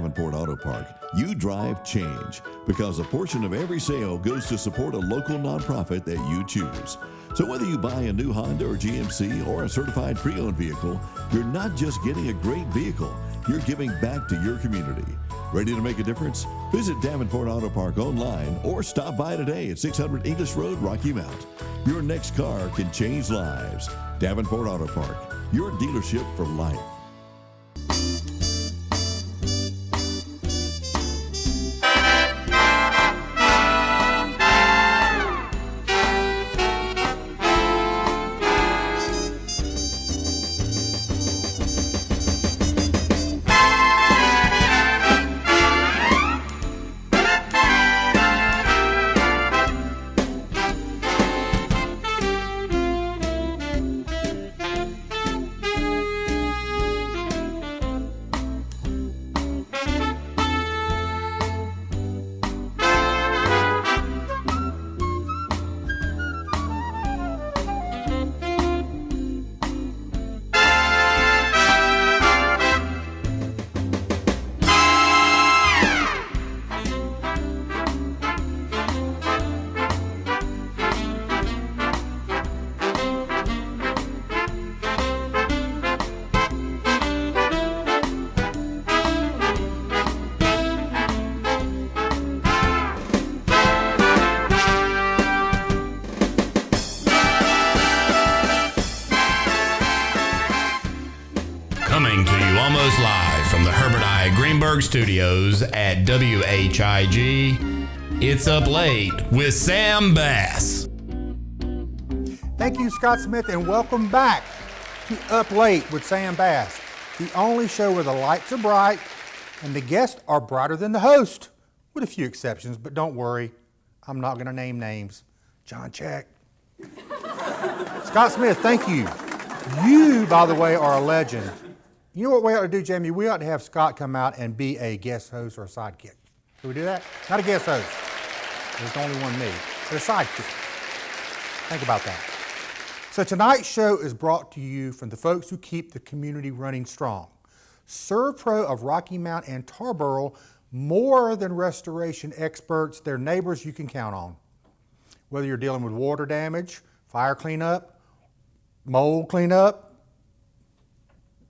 Davenport Auto Park, you drive change because a portion of every sale goes to support a local nonprofit that you choose. So whether you buy a new Honda or GMC or a certified pre-owned vehicle, you're not just getting a great vehicle, you're giving back to your community. Ready to make a difference? Visit Davenport Auto Park online or stop by today at 600 English Road, Rocky Mount. Your next car can change lives. Davenport Auto Park, your dealership for life. Coming to you almost live from the Herbert I. Greenberg Studios at WHIG, it's Up Late with Sam Bass. Thank you, Scott Smith, and welcome back to Up Late with Sam Bass, the only show where the lights are bright and the guests are brighter than the host, with a few exceptions, but don't worry, I'm not going to name names. John Check. Scott Smith, thank you. You, by the way, are a legend. You know what we ought to do, Jamie? We ought to have Scott come out and be a guest host or a sidekick. Can we do that? Not a guest host. There's only one me. But a sidekick. Think about that. So tonight's show is brought to you from the folks who keep the community running strong. ServPro of Rocky Mount and Tarboro, more than restoration experts, they're neighbors you can count on. Whether you're dealing with water damage, fire cleanup, mold cleanup,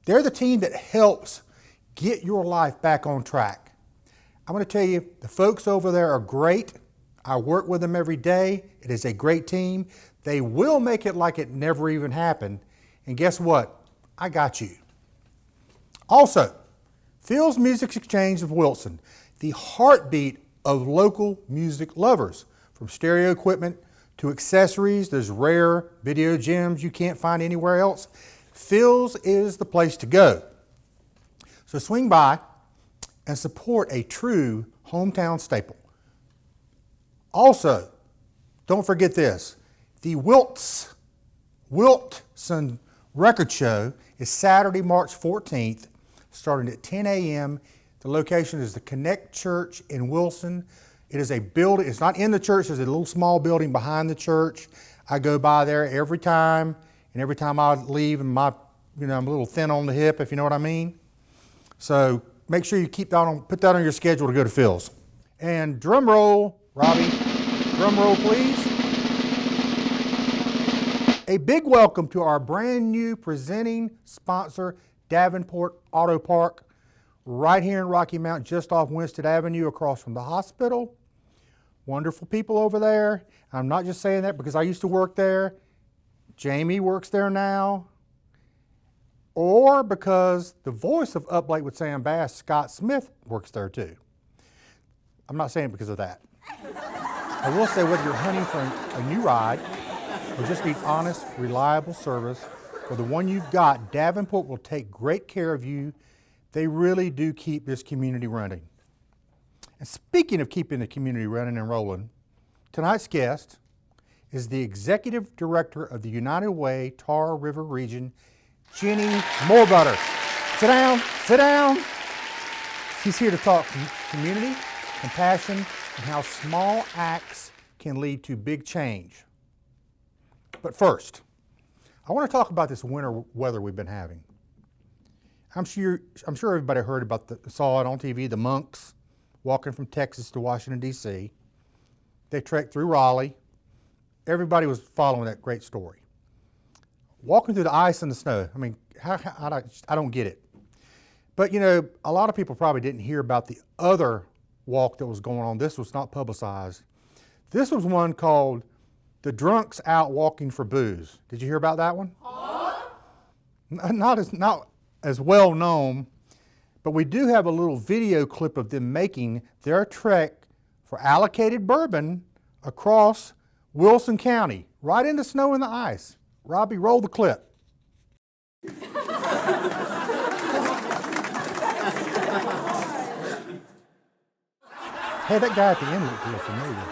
they're the team that helps get your life back on track. I'm going to tell you, the folks over there are great. I work with them every day. It is a great team. They will make it like it never even happened. And guess what? I got you. Also, Phil's Music Exchange of Wilson, the heartbeat of local music lovers. From stereo equipment to accessories, there's rare video gems you can't find anywhere else. Phil's is the place to go. So swing by and support a true hometown staple. Also, don't forget this, the Wilson Record Show is Saturday, March 14th, starting at 10 a.m. The location is the Connect Church in Wilson. It is a building, it's not in the church, there's a little small building behind the church. I go by there every time. And every time I leave, and I'm a little thin on the hip, if you know what I mean. So make sure you put that on your schedule to go to Phil's. And drum roll, Robbie. Drum roll, please. A big welcome to our brand new presenting sponsor, Davenport Auto Park, right here in Rocky Mount, just off Winston Avenue, across from the hospital. Wonderful people over there. I'm not just saying that because I used to work there. Jamie works there now, or because the voice of Up Late with Sam Bass, Scott Smith, works there too. I'm not saying it because of that. I will say whether you're hunting for a new ride or just need honest, reliable service, for the one you've got, Davenport will take great care of you. They really do keep this community running. And speaking of keeping the community running and rolling, tonight's guest is the Executive Director of the United Way Tar River Region, Ginny Mohrbutter. Sit down, sit down. She's here to talk community, compassion, and how small acts can lead to big change. But first, I want to talk about this winter weather we've been having. I'm sure everybody heard about saw it on TV, the monks walking from Texas to Washington, D.C. They trekked through Raleigh. Everybody was following that great story. Walking through the ice and the snow. I mean, I don't get it. But, you know, a lot of people probably didn't hear about the other walk that was going on. This was not publicized. This was one called The Drunks Out Walking for Booze. Did you hear about that one? Not as well known, but we do have a little video clip of them making their trek for allocated bourbon across Wilson County, right in the snow and the ice. Robbie, roll the clip. Hey, that guy at the end looked real familiar.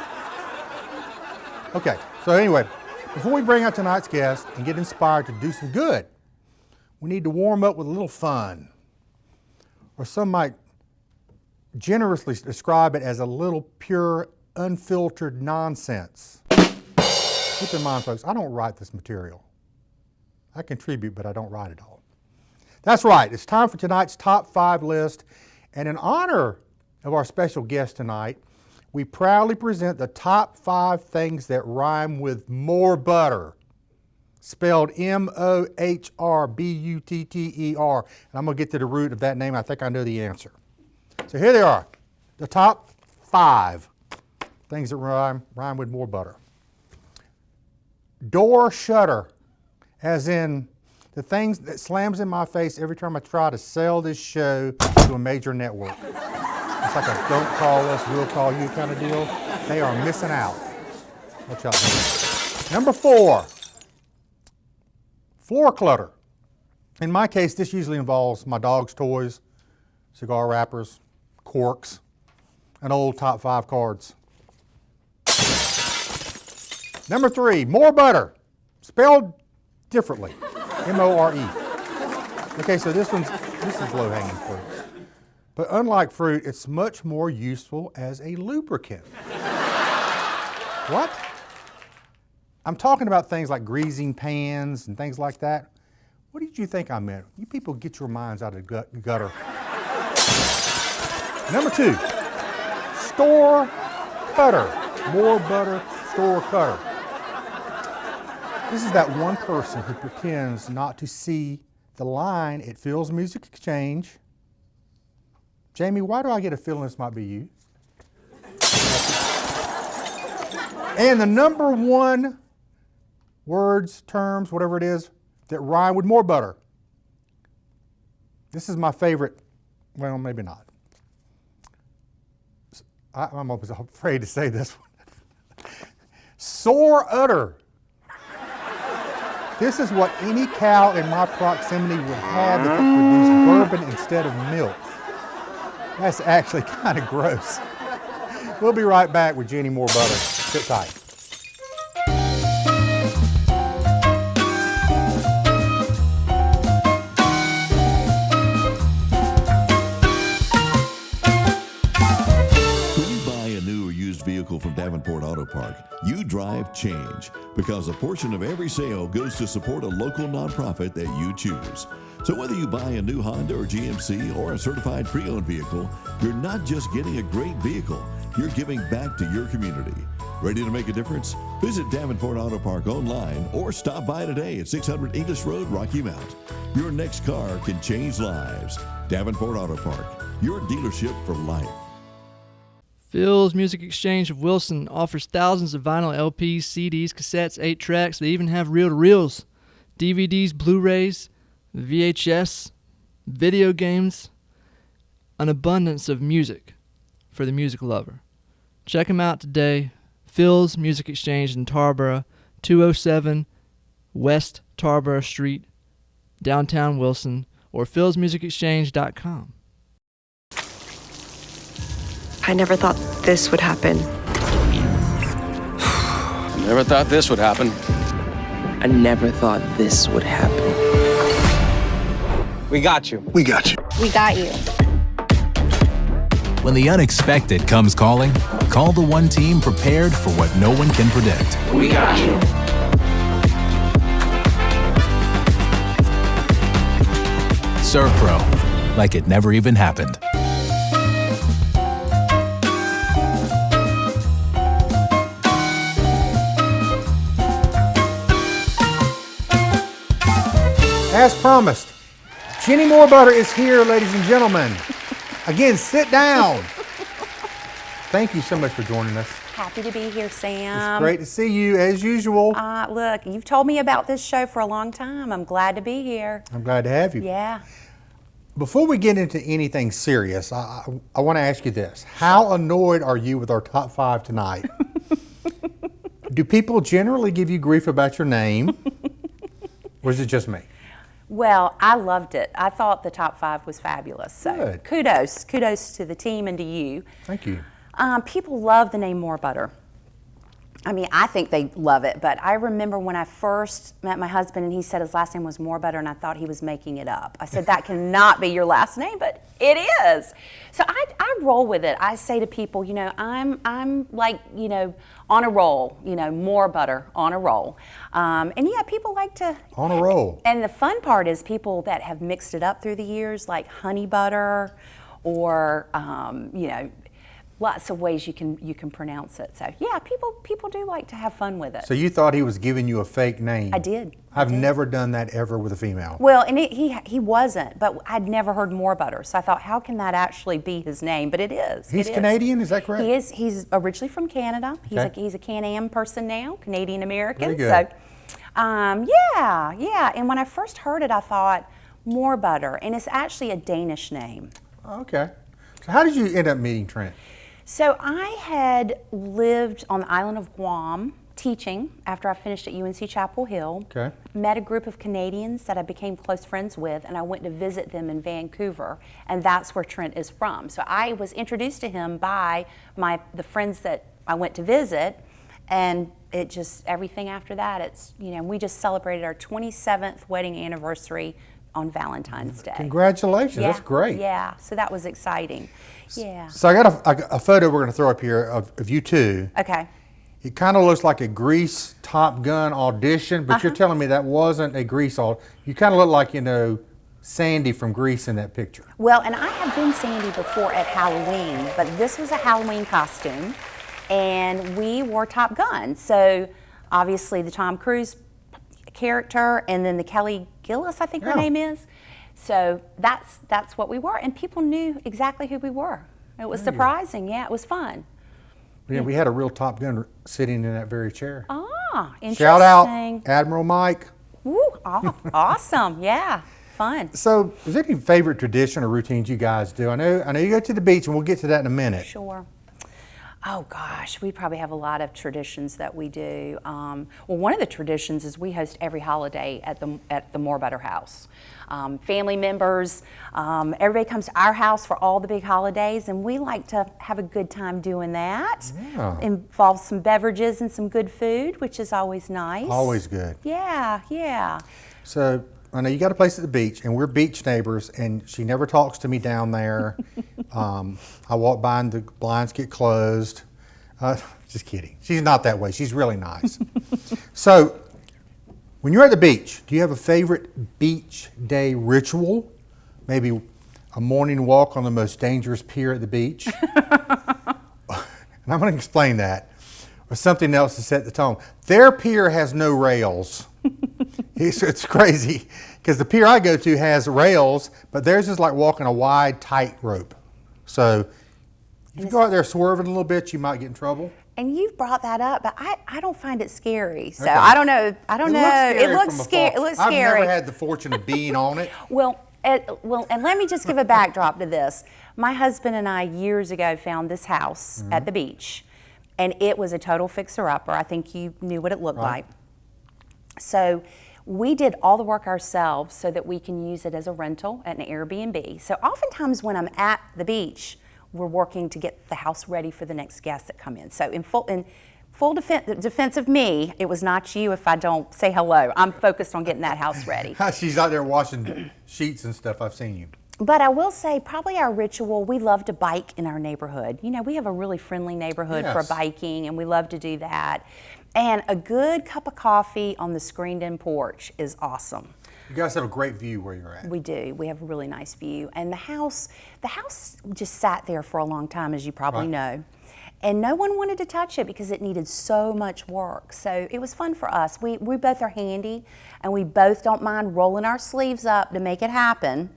Okay, so anyway, before we bring out tonight's guest and get inspired to do some good, we need to warm up with a little fun. Or some might generously describe it as a little pure, unfiltered nonsense. Keep in mind, folks, I don't write this material. I contribute, but I don't write it all. That's right, it's time for tonight's top 5 list. And in honor of our special guest tonight, we proudly present the top 5 things that rhyme with more butter. Spelled M-O-H-R-B-U-T-T-E-R. And I'm going to get to the root of that name. I think I know the answer. So here they are, the top 5 things that rhyme with more butter. Door shutter, as in the things that slams in my face every time I try to sell this show to a major network. It's like a don't call us, we'll call you kind of deal. They are missing out. Watch out. Number 4, floor clutter. In my case, this usually involves my dog's toys, cigar wrappers, corks, and old top 5 cards. Number 3, more butter, spelled differently, M-O-R-E. Okay, so this is low-hanging fruit. But unlike fruit, it's much more useful as a lubricant. What? I'm talking about things like greasing pans and things like that. What did you think I meant? You people get your minds out of the gutter. Number 2, store cutter. More butter, store cutter. This is that one person who pretends not to see the line at Phil's Music Exchange. Jamie, why do I get a feeling this might be you? And the number 1 words, terms, whatever it is, that rhyme with more butter. This is my favorite. Well, maybe not. I'm always afraid to say this one. Sore udder. This is what any cow in my proximity would have if it produced bourbon instead of milk. That's actually kind of gross. We'll be right back with Ginny Mohrbutter. Sit tight. From Davenport Auto Park, you drive change because a portion of every sale goes to support a local nonprofit that you choose. So whether you buy a new Honda or GMC or a certified pre-owned vehicle, you're not just getting a great vehicle, you're giving back to your community. Ready to make a difference? Visit Davenport Auto Park online or stop by today at 600 English Road, Rocky Mount. Your next car can change lives. Davenport Auto Park, your dealership for life. Phil's Music Exchange of Wilson offers thousands of vinyl LPs, CDs, cassettes, 8 tracks. They even have reel-to-reels, DVDs, Blu-rays, VHS, video games, an abundance of music for the music lover. Check them out today. Phil's Music Exchange in Tarboro, 207 West Tarboro Street, downtown Wilson, or philsmusicexchange.com. I never thought this would happen. Never thought this would happen. I never thought this would happen. We got you. We got you. We got you. When the unexpected comes calling, call the one team prepared for what no one can predict. We got you. Serve Pro, like it never even happened. As promised, Ginny Mohrbutter is here, ladies and gentlemen. Again, sit down. Thank you so much for joining us. Happy to be here, Sam. It's great to see you, as usual. Look, you've told me about this show for a long time. I'm glad to be here. I'm glad to have you. Yeah. Before we get into anything serious, I want to ask you this. How annoyed are you with our top 5 tonight? Do people generally give you grief about your name? Or is it just me? Well, I loved it. I thought the top 5 was fabulous. So Good. Kudos to the team and to you. Thank you. People love the name Mohrbutter. I mean, I think they love it, but I remember when I first met my husband and he said his last name was Mohrbutter and I thought he was making it up. I said, that cannot be your last name, but it is. So I roll with it. I say to people, you know, I'm like, you know, on a roll, you know, Mohrbutter on a roll. And yeah, people like to. On a roll. And the fun part is people that have mixed it up through the years, like honey butter or, you know, lots of ways you can pronounce it. So yeah, people do like to have fun with it. So you thought he was giving you a fake name? I did. I've never done that ever with a female. Well, and he wasn't, but I'd never heard Mohrbutter. So I thought, how can that actually be his name? But it is. He's Canadian, is that correct? He is. He's originally from Canada. Okay. He's a Can-Am person now, Canadian American. Very good. So, yeah. And when I first heard it, I thought Mohrbutter, and it's actually a Danish name. Okay. So how did you end up meeting Trent? So I had lived on the island of Guam teaching after I finished at UNC Chapel Hill. Okay. Met a group of Canadians that I became close friends with, and I went to visit them in Vancouver, and that's where Trent is from. So I was introduced to him by the friends that I went to visit, and it just, everything after that, it's, you know, we just celebrated our 27th wedding anniversary on Valentine's Day. Congratulations, Yeah, that's great. Yeah, so that was exciting. Yeah. So I got a photo we're going to throw up here of you two. Okay. It kind of looks like a Grease Top Gun audition, but you're telling me that wasn't a Grease audition. You kind of look like, you know, Sandy from Grease in that picture. Well, and I have been Sandy before at Halloween, but this was a Halloween costume, and we wore Top Gun. So obviously the Tom Cruise character, and then the Kelly Gillis, I think her name is. So that's what we were, and people knew exactly who we were. It was surprising. Yeah, it was fun. Yeah, we had a real Top Gun sitting in that very chair. Ah, interesting. Shout out Admiral Mike. Ooh, awesome. Yeah, fun. So, is there any favorite tradition or routines you guys do? I know you go to the beach, and we'll get to that in a minute. Sure. Oh gosh, we probably have a lot of traditions that we do. Well, one of the traditions is we host every holiday at the Mohrbutter house. Family members, everybody comes to our house for all the big holidays, and we like to have a good time doing that. Yeah. Involves some beverages and some good food, which is always nice. Always good. Yeah. So, I know you got a place at the beach, and we're beach neighbors, and she never talks to me down there. I walk by and the blinds get closed. Just kidding. She's not that way. She's really nice. So, when you're at the beach, do you have a favorite beach day ritual? Maybe a morning walk on the most dangerous pier at the beach? And I'm going to explain that. Or something else to set the tone. Their pier has no rails. It's crazy because the pier I go to has rails, but theirs is like walking a wide tightrope. So if you go out there swerving a little bit, you might get in trouble. And you've brought that up, but I don't find it scary. So Okay. I don't know. It looks from scary. afar. It looks I've scary. never had the fortune of being on it. Well, and let me just give a backdrop to this. My husband and I years ago found this house at the beach, and it was a total fixer-upper. I think you knew what it looked like. So we did all the work ourselves so that we can use it as a rental at an Airbnb. So oftentimes when I'm at the beach, we're working to get the house ready for the next guests that come in. So in full defense of me, it was not you if I don't say hello. I'm focused on getting that house ready. She's out there washing sheets and stuff. I've seen you. But I will say, probably our ritual, we love to bike in our neighborhood. You know, we have a really friendly neighborhood for biking, and we love to do that. And a good cup of coffee on the screened-in porch is awesome. You guys have a great view where you're at. We do. We have a really nice view. And the house just sat there for a long time, as you probably know. And no one wanted to touch it because it needed so much work. So it was fun for us. We both are handy, and we both don't mind rolling our sleeves up to make it happen.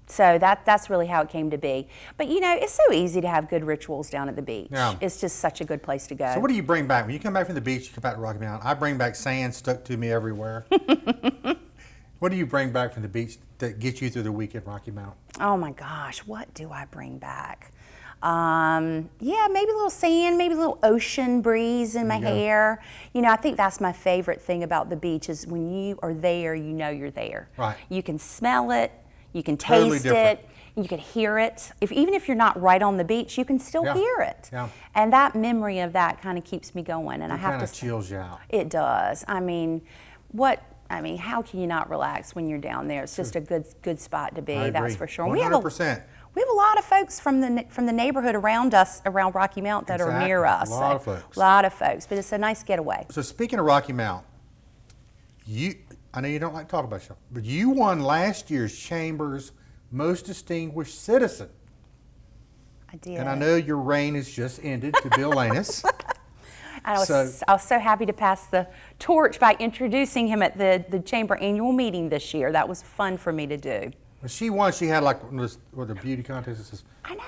So that's really how it came to be. But you know, it's so easy to have good rituals down at the beach. Yeah. It's just such a good place to go. So what do you bring back? When you come back from the beach, you come back to Rocky Mountain. I bring back sand stuck to me everywhere. What do you bring back from the beach that gets you through the week at Rocky Mountain? Oh my gosh, what do I bring back? Yeah, maybe a little sand, maybe a little ocean breeze in my hair. You know, I think that's my favorite thing about the beach is when you are there, you know you're there. Right. You can smell it, you can Totally taste different. it, you can hear it. Even if you're not right on the beach, you can still hear it. Yeah. And that memory of that kind of keeps me going. And I It have kind to of chills you out. It does. I mean, how can you not relax when you're down there? It's just a good spot to be. I agree. That's for sure. 100%. We have a lot of folks from the neighborhood around us, around Rocky Mount, that are near us. A lot of folks. A lot of folks, but it's a nice getaway. So speaking of Rocky Mountain, I know you don't like to talk about yourself, but you won last year's Chamber's Most Distinguished Citizen. I did. And I know your reign has just ended to Bill Lanus. I was so happy to pass the torch by introducing him at the Chamber annual meeting this year. That was fun for me to do. When she won, she had like the beauty contest that says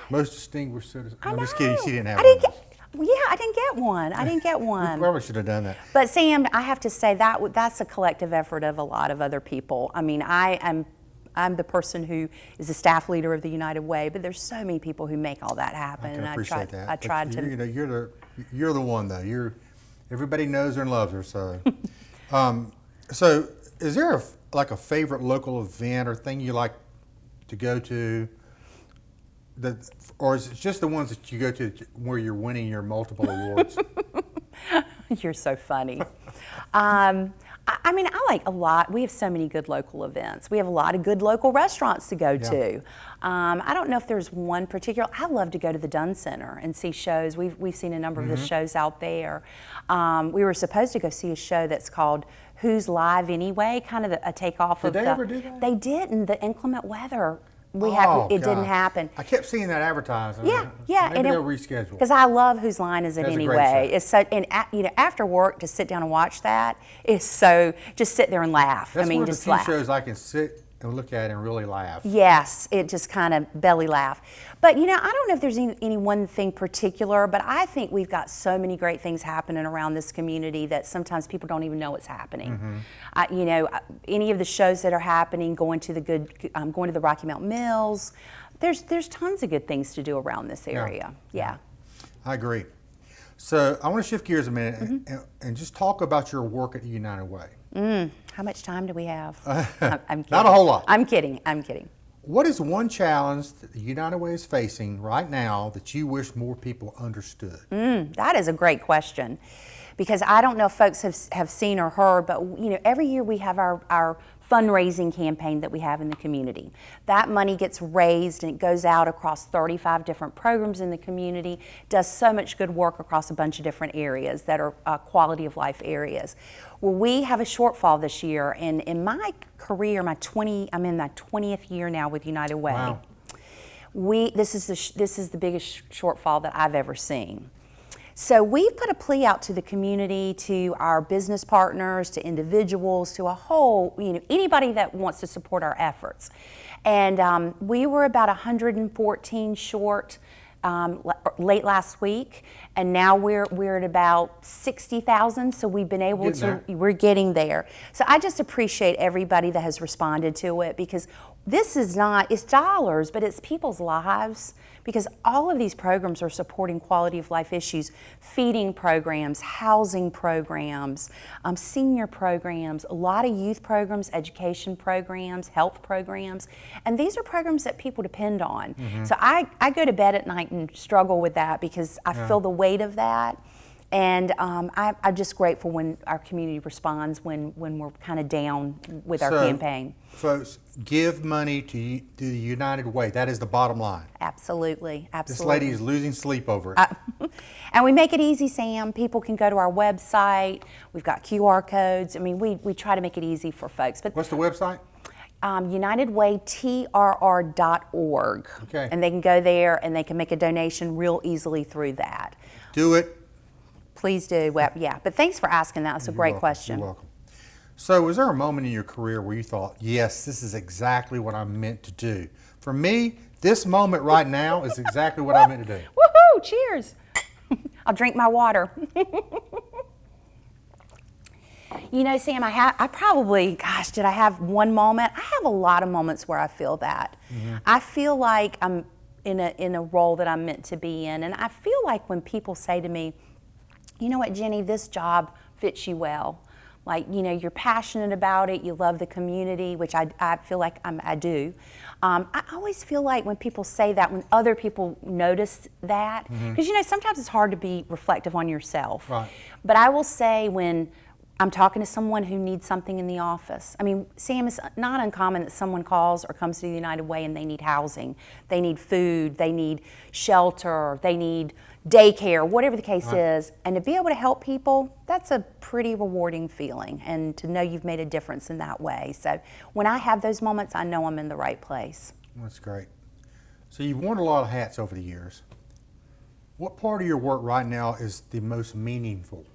Most Distinguished Citizen. I'm just kidding, she didn't have one. I didn't get one. I didn't get one. We probably should have done that. But Sam, I have to say that's a collective effort of a lot of other people. I mean, I'm the person who is the staff leader of the United Way, but there's so many people who make all that happen. I can appreciate that. I tried to. You know, you're the one though. Everybody knows her and loves her. So, so is there a favorite local event or thing you like to go to? Or is it just the ones that you go to where you're winning your multiple awards? You're so funny. I mean, I like a lot. We have so many good local events. We have a lot of good local restaurants to go to. I don't know if there's one particular. I love to go to the Dunn Center and see shows. We've seen a number of the shows out there. We were supposed to go see a show that's called Who's Live Anyway, kind of a takeoff of Did they ever do that? They didn't. The inclement weather. It didn't happen. I kept seeing that advertised. Yeah. Maybe and they'll reschedule. Because I love Whose Line Is It That's a great Anyway? show. It's so, and after work to sit down and watch that is so. Just sit there and laugh. That's one of just the few laugh. shows I can sit and look at and really laugh. Yes, it just kind of belly laugh. But I don't know if there's any one thing particular, but I think we've got so many great things happening around this community that sometimes people don't even know what's happening. Any of the shows that are happening, going to the Rocky Mountain Mills, there's tons of good things to do around this area. Yeah. I agree. So I want to shift gears a minute and just talk about your work at United Way. How much time do we have? I'm kidding. Not a whole lot. I'm kidding. What is one challenge that the United Way is facing right now that you wish more people understood? That is a great question, because I don't know if folks have seen or heard, but every year we have our fundraising campaign that we have in the community. That money gets raised and it goes out across 35 different programs in the community, does so much good work across a bunch of different areas that are quality of life areas. Well, we have a shortfall this year, and in my career, I'm in my 20th year now with United Way. Wow. This is the biggest shortfall that I've ever seen. So we've put a plea out to the community, to our business partners, to individuals, to a whole, anybody that wants to support our efforts. And we were about 114 short late last week, and now we're at about 60,000. So we've been able we're getting there. So I just appreciate everybody that has responded to it, because it's dollars, but it's people's lives, because all of these programs are supporting quality of life issues, feeding programs, housing programs, senior programs, a lot of youth programs, education programs, health programs, and these are programs that people depend on. So I go to bed at night and struggle with that, because I feel the weight of that. And I'm just grateful when our community responds when we're kind of down with our campaign. Folks, give money to the United Way. That is the bottom line. Absolutely. This lady is losing sleep over it. And we make it easy, Sam. People can go to our website. We've got QR codes. I mean, we try to make it easy for folks. But what's the website? UnitedWayTRR.org. Okay. And they can go there and they can make a donation real easily through that. Do it. Please do. Well, yeah. But thanks for asking that. It's a great question. You're welcome. So was there a moment in your career where you thought, yes, this is exactly what I'm meant to do? For me, this moment right now is exactly what I'm meant to do. Woohoo! Cheers. I'll drink my water. You know, Sam, I probably, gosh, did I have one moment? I have a lot of moments where I feel that. I feel like I'm in a role that I'm meant to be in. And I feel like when people say to me, you know what, Jenny, this job fits you well. Like, you know, you're passionate about it, you love the community, which I feel like I do. I always feel like when people say that, when other people notice that, because, you know, sometimes it's hard to be reflective on yourself. Right. But I will say when I'm talking to someone who needs something in the office. I mean, Sam, it's not uncommon that someone calls or comes to the United Way and they need housing, they need food, they need shelter, they need daycare, whatever the case is. And to be able to help people, that's a pretty rewarding feeling, and to know you've made a difference in that way. So when I have those moments, I know I'm in the right place. That's great. So you've worn a lot of hats over the years. What part of your work right now is the most meaningful?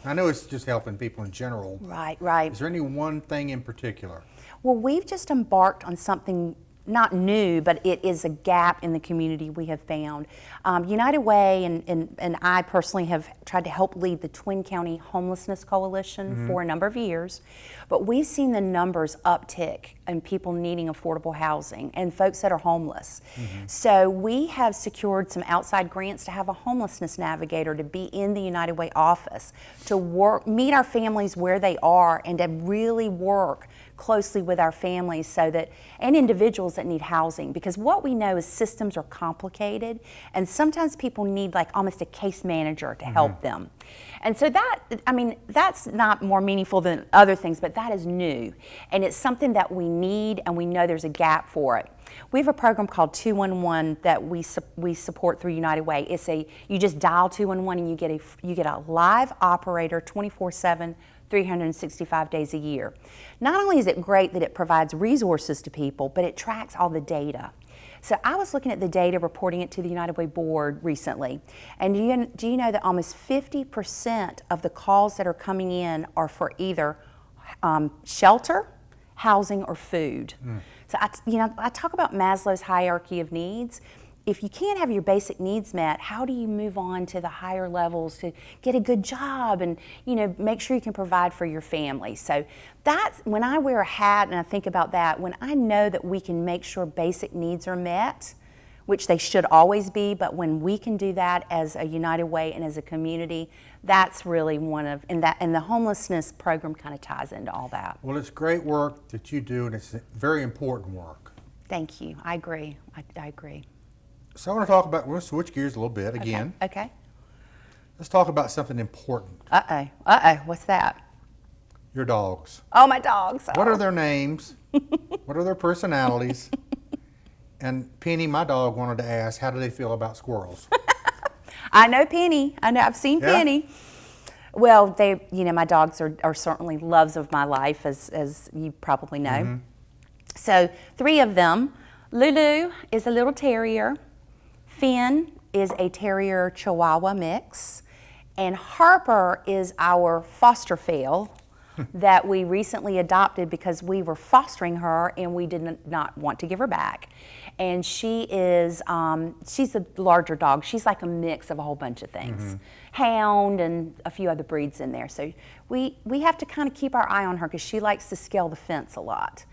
I know it's just helping people in general. Right, right. Is there any one thing in particular? Well, we've just embarked on something not new, but it is a gap in the community we have found. United Way and I personally have tried to help lead the Twin County Homelessness Coalition for a number of years, but we've seen the numbers uptick in people needing affordable housing and folks that are homeless. So we have secured some outside grants to have a homelessness navigator to be in the United Way office, to work, meet our families where they are, and to really work closely with our families so that, and individuals that need housing, because what we know is systems are complicated and sometimes people need like almost a case manager to help them. And so that, I mean, that's not more meaningful than other things, but that is new. And it's something that we need, and we know there's a gap for it. We have a program called 211 that we support through United Way. It's you just dial 211 and you get a live operator 24/7, 365 days a year. Not only is it great that it provides resources to people, but it tracks all the data. So I was looking at the data, reporting it to the United Way board recently, and do you know that almost 50% of the calls that are coming in are for either shelter, housing, or food? So I talk about Maslow's hierarchy of needs. If you can't have your basic needs met, how do you move on to the higher levels to get a good job and, you know, make sure you can provide for your family? So that's when I wear a hat and I think about that, when I know that we can make sure basic needs are met, which they should always be, but when we can do that as a United Way and as a community, that's really one of, and the homelessness program kind of ties into all that. Well, it's great work that you do, and it's very important work. Thank you. I agree. I agree. So I want to talk about, we'll switch gears a little bit again. Okay. Let's talk about something important. What's that? Your dogs. Oh, my dogs. What are their names? What are their personalities? And Penny, my dog, wanted to ask, how do they feel about squirrels? I know Penny. I've seen Penny. Well, my dogs are certainly loves of my life, as you probably know. So 3 of them. Lulu is a little terrier. Finn is a terrier Chihuahua mix. And Harper is our foster fail that we recently adopted because we were fostering her and we did not want to give her back. And she is, she's a larger dog. She's like a mix of a whole bunch of things. Hound and a few other breeds in there. So we have to kind of keep our eye on her because she likes to scale the fence a lot.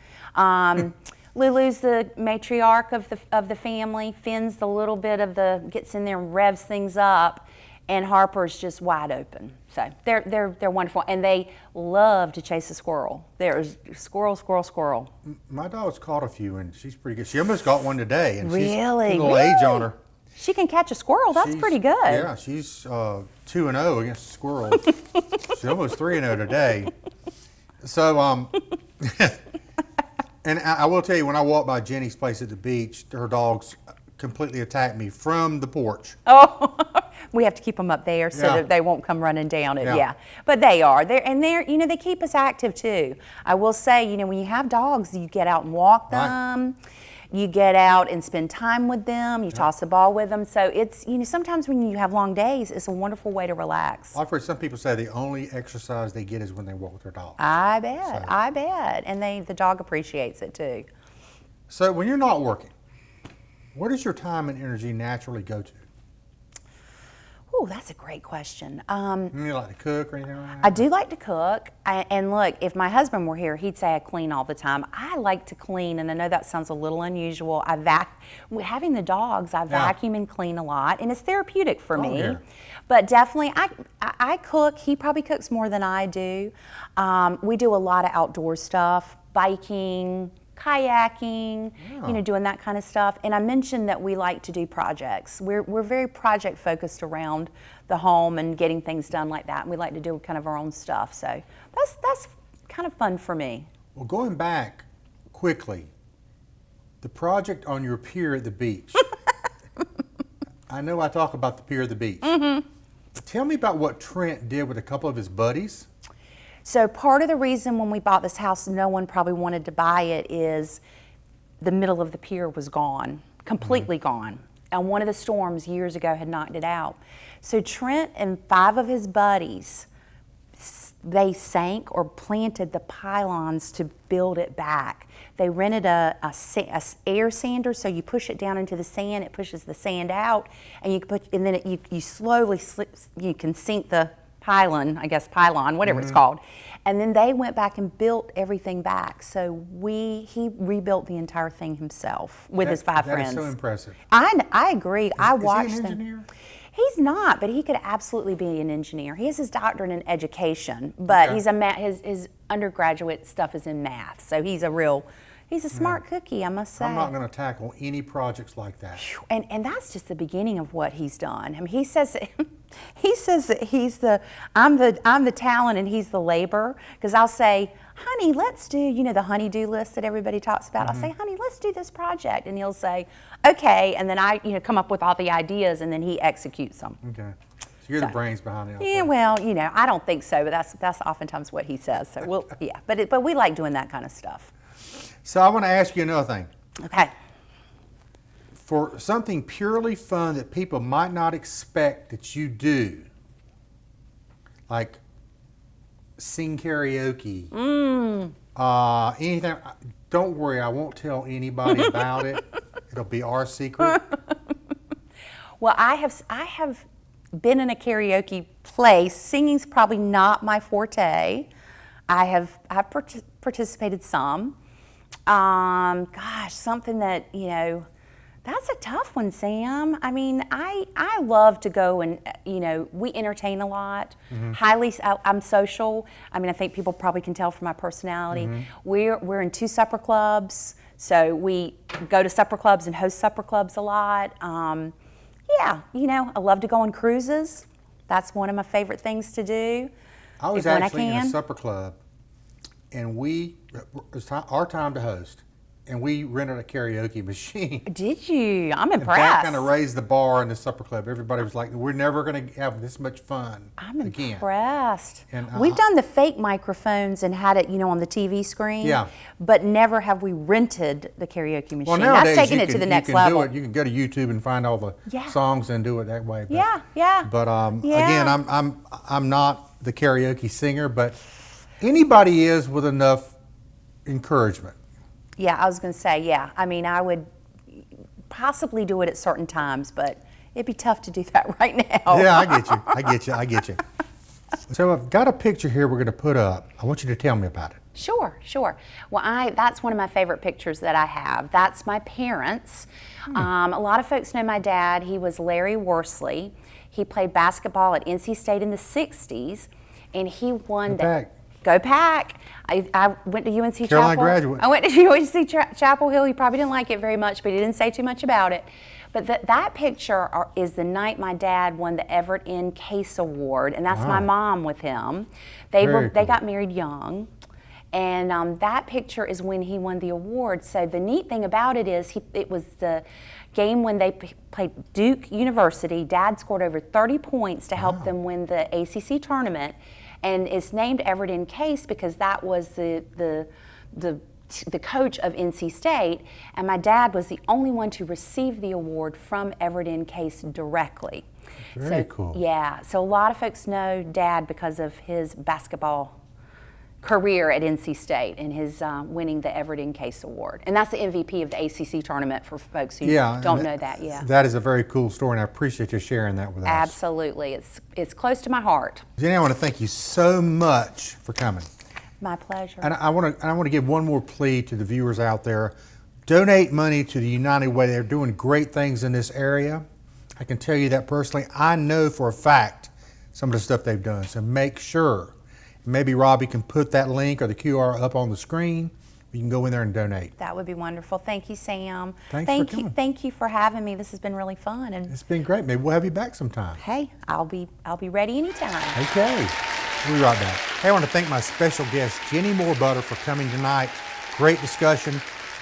Lulu's the matriarch of the family. Finn's the little bit of gets in there and revs things up, and Harper's just wide open. So they're wonderful, and they love to chase a squirrel. There's squirrel, squirrel, squirrel. My dog's caught a few, and she's pretty good. She almost got one today, and really? She's a little age on her. She can catch a squirrel. That's pretty good. Yeah, she's 2-0 against the squirrels. She's almost 3-0 today. So and I will tell you, when I walk by Jenny's place at the beach, her dogs completely attack me from the porch. Oh, we have to keep them up there so Yeah. that they won't come running down it. Yeah. Yeah. But they are. They're, you know, they keep us active too. I will say, you know, when you have dogs, you get out and walk Right. them. You get out and spend time with them. You toss the ball with them. So it's, you know, sometimes when you have long days, it's a wonderful way to relax. I've heard some people say the only exercise they get is when they walk with their dog. I bet. So- I bet. And the dog appreciates it too. So when you're not working, where does your time and energy naturally go to? Oh, that's a great question. You like to cook or anything like that? I do like to cook, and look, if my husband were here, he'd say I clean all the time. I like to clean, and I know that sounds a little unusual. Having the dogs, I vacuum and clean a lot, and it's therapeutic for me. Yeah. But definitely, I cook. He probably cooks more than I do. We do a lot of outdoor stuff, biking, kayaking, you know, doing that kind of stuff. And I mentioned that we like to do projects. We're very project focused around the home and getting things done like that. And we like to do kind of our own stuff. So that's kind of fun for me. Well, going back quickly, the project on your pier at the beach. I know I talk about the pier at the beach. Mm-hmm. Tell me about what Trent did with a couple of his buddies. So part of the reason when we bought this house, no one probably wanted to buy it is the middle of the pier was gone, completely gone. And one of the storms years ago had knocked it out. So Trent and 5 of his buddies, they sank or planted the pylons to build it back. They rented a air sander, so you push it down into the sand, it pushes the sand out, and you slowly you can sink the pylon, whatever it's called. And then they went back and built everything back. So he rebuilt the entire thing himself with his 5 friends. That is so impressive. I agree. I watched is he an them. engineer? He's not, but he could absolutely be an engineer. He has his doctorate in education, but Okay. his undergraduate stuff is in math. So he's a smart cookie, I must say. I'm not going to tackle any projects like that. And that's just the beginning of what he's done. I mean, he says that I'm the talent and he's the labor. Because I'll say, honey, let's do, you know, the honey-do list that everybody talks about. I'll say, honey, let's do this project, and he'll say, okay, and then I, you know, come up with all the ideas, and then he executes them. Okay. So you're the brains behind it. Yeah, well, you know, I don't think so, but that's oftentimes what he says. So but we like doing that kind of stuff. So I want to ask you another thing. Okay. For something purely fun that people might not expect that you do, like sing karaoke, anything, don't worry, I won't tell anybody about it. It'll be our secret. Well, I have been in a karaoke place. Singing's probably not my forte. I've participated some. Gosh, something that, you know, that's a tough one, Sam. I mean, I love to go and, you know, we entertain a lot. I'm social. I mean, I think people probably can tell from my personality. We're in 2 supper clubs, so we go to supper clubs and host supper clubs a lot. Yeah, you know, I love to go on cruises. That's one of my favorite things to do. I was when I actually in a can. supper club, and it was our time to host, and we rented a karaoke machine. Did you? I'm And impressed. that kind of raised the bar in the supper club. Everybody was like, we're never going to have this much fun I'm again. impressed. And, We've done the fake microphones and had it, you know, on the TV screen. Yeah. But never have we rented the karaoke machine. Well, nowadays That's taking you it to can- the next you can level. Do it. You can go to YouTube and find all the Yeah. songs and do it that way. But, Yeah. But Yeah. again, I'm not the karaoke singer, but anybody is with enough encouragement. Yeah, I was going to say, yeah. I mean, I would possibly do it at certain times, but it'd be tough to do that right now. Yeah, I get you. So I've got a picture here we're going to put up. I want you to tell me about it. Sure. Well, that's one of my favorite pictures that I have. That's my parents. A lot of folks know my dad. He was Larry Worsley. He played basketball at NC State in the 60s, and he won Go Pack. I went to UNC Carolina Chapel. graduate. I went to UNC Chapel Hill. He probably didn't like it very much, but he didn't say too much about it. But that picture is the night my dad won the Everett N. Case Award, and that's my mom with him. They got married young. And that picture is when he won the award. So the neat thing about it is it was the game when they played Duke University. Dad scored over 30 points to help them win the ACC tournament, and it's named Everett N. Case because that was the coach of NC State, and my dad was the only one to receive the award from Everett N. Case directly. Very cool. Yeah, so a lot of folks know Dad because of his basketball career at NC State and his winning the Everett N. Case Award. And that's the MVP of the ACC tournament for folks who don't know that. Yeah, that is a very cool story, and I appreciate you sharing that with us. Absolutely. It's close to my heart. Jenny, I want to thank you so much for coming. My pleasure. And I want to give one more plea to the viewers out there. Donate money to the United Way. They're doing great things in this area. I can tell you that personally. I know for a fact some of the stuff they've done. So make sure. Maybe Robbie can put that link or the QR up on the screen. You can go in there and donate. That would be wonderful. Thank you, Sam. Thanks for coming. Thank you for having me. This has been really fun. And it's been great. Maybe we'll have you back sometime. Hey, I'll be ready anytime. Okay. We'll be right back. Hey, I want to thank my special guest, Ginny Mohrbutter, for coming tonight. Great discussion.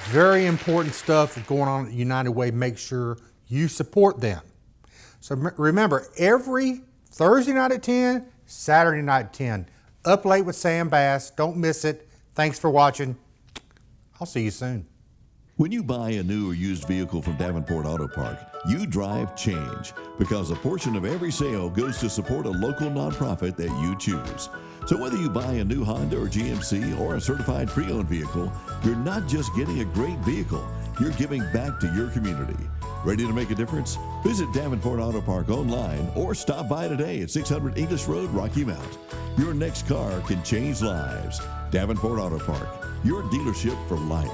Very important stuff going on at United Way. Make sure you support them. So remember, every Thursday night at 10, Saturday night at 10, Up Late with Sam Bass. Don't miss it. Thanks for watching. I'll see you soon. When you buy a new or used vehicle from Davenport Auto Park, you drive change because a portion of every sale goes to support a local nonprofit that you choose. So whether you buy a new Honda or GMC or a certified pre-owned vehicle, you're not just getting a great vehicle, you're giving back to your community. Ready to make a difference? Visit Davenport Auto Park online or stop by today at 600 English Road, Rocky Mount. Your next car can change lives. Davenport Auto Park, your dealership for life.